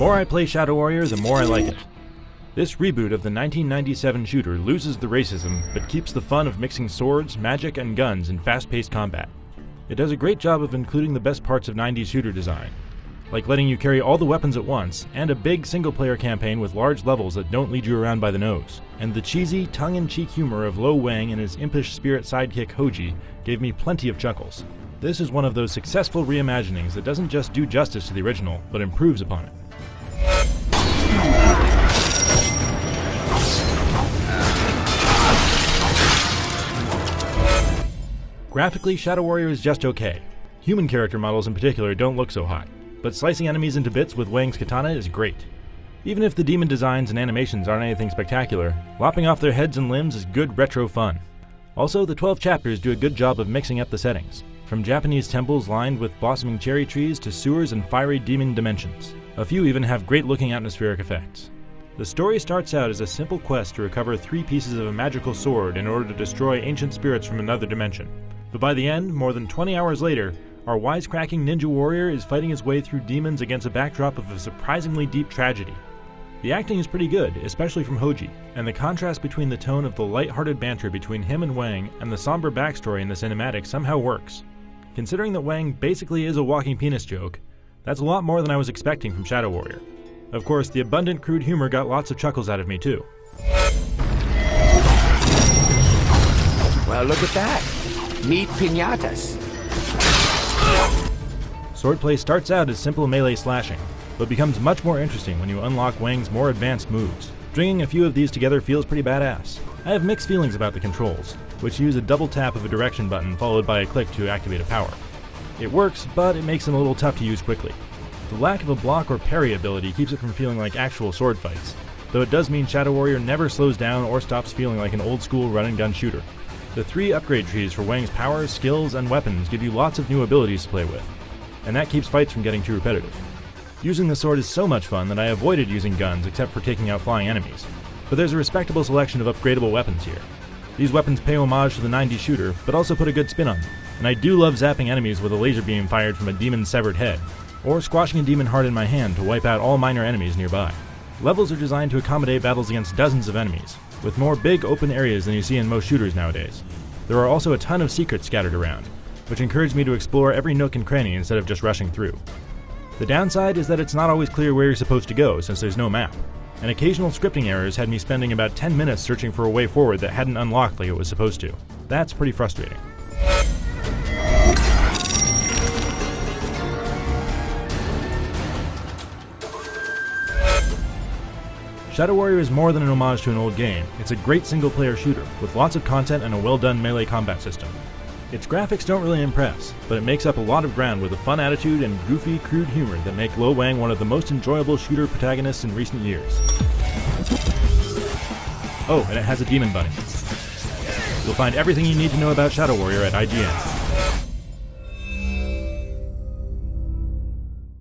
more I play Shadow Warrior, the more I like it. This reboot of the 1997 shooter loses the racism, but keeps the fun of mixing swords, magic, and guns in fast-paced combat. It does a great job of including the best parts of 90s shooter design, like letting you carry all the weapons at once, and a big single-player campaign with large levels that don't lead you around by the nose. And the cheesy, tongue-in-cheek humor of Lo Wang and his impish spirit sidekick Hoji gave me plenty of chuckles. This is one of those successful reimaginings that doesn't just do justice to the original, but improves upon it. Graphically, Shadow Warrior is just okay. Human character models in particular don't look so hot, but slicing enemies into bits with Wang's katana is great. Even if the demon designs and animations aren't anything spectacular, lopping off their heads and limbs is good retro fun. Also, the 12 chapters do a good job of mixing up the settings, from Japanese temples lined with blossoming cherry trees to sewers and fiery demon dimensions. A few even have great-looking atmospheric effects. The story starts out as a simple quest to recover 3 pieces of a magical sword in order to destroy ancient spirits from another dimension. But by the end, more than 20 hours later, our wisecracking ninja warrior is fighting his way through demons against a backdrop of a surprisingly deep tragedy. The acting is pretty good, especially from Hoji, and the contrast between the tone of the light-hearted banter between him and Wang and the somber backstory in the cinematic somehow works. Considering that Wang basically is a walking penis joke, that's a lot more than I was expecting from Shadow Warrior. Of course, the abundant crude humor got lots of chuckles out of me too. Well, look at that. Meet piñatas. Swordplay starts out as simple melee slashing, but becomes much more interesting when you unlock Wang's more advanced moves. Stringing a few of these together feels pretty badass. I have mixed feelings about the controls, which use a double tap of a direction button followed by a click to activate a power. It works, but it makes them a little tough to use quickly. The lack of a block or parry ability keeps it from feeling like actual sword fights, though it does mean Shadow Warrior never slows down or stops feeling like an old-school run-and-gun shooter. The 3 upgrade trees for Wang's powers, skills, and weapons give you lots of new abilities to play with, and that keeps fights from getting too repetitive. Using the sword is so much fun that I avoided using guns except for taking out flying enemies, but there's a respectable selection of upgradable weapons here. These weapons pay homage to the 90s shooter, but also put a good spin on them, and I do love zapping enemies with a laser beam fired from a demon's severed head, or squashing a demon heart in my hand to wipe out all minor enemies nearby. Levels are designed to accommodate battles against dozens of enemies, with more big open areas than you see in most shooters nowadays. There are also a ton of secrets scattered around, which encourage me to explore every nook and cranny instead of just rushing through. The downside is that it's not always clear where you're supposed to go since there's no map, and occasional scripting errors had me spending about 10 minutes searching for a way forward that hadn't unlocked like it was supposed to. That's pretty frustrating. Shadow Warrior is more than an homage to an old game. It's a great single-player shooter, with lots of content and a well-done melee combat system. Its graphics don't really impress, but it makes up a lot of ground with a fun attitude and goofy, crude humor that make Lo Wang one of the most enjoyable shooter protagonists in recent years. Oh, and it has a demon bunny. You'll find everything you need to know about Shadow Warrior at IGN.